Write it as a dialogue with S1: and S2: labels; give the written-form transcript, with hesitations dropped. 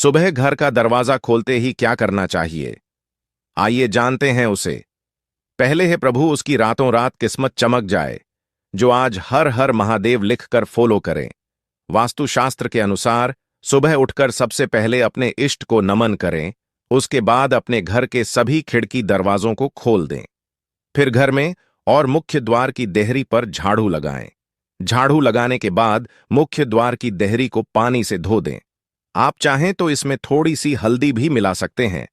S1: सुबह घर का दरवाजा खोलते ही क्या करना चाहिए? आइए जानते हैं उसे। पहले है प्रभु उसकी रातों रात किस्मत चमक जाए, जो आज हर हर महादेव लिखकर फॉलो करें। वास्तुशास्त्र के अनुसार सुबह उठकर सबसे पहले अपने इष्ट को नमन करें, उसके बाद अपने घर के सभी खिड़की दरवाजों को खोल दें। फिर घर में और मुख्य द्वार की देहरी पर झाड़ू लगाएं। झाड़ू लगाने के बाद मुख्य द्वार की देहरी को पानी से धो दें। आप चाहें तो इसमें थोड़ी सी हल्दी भी मिला सकते हैं।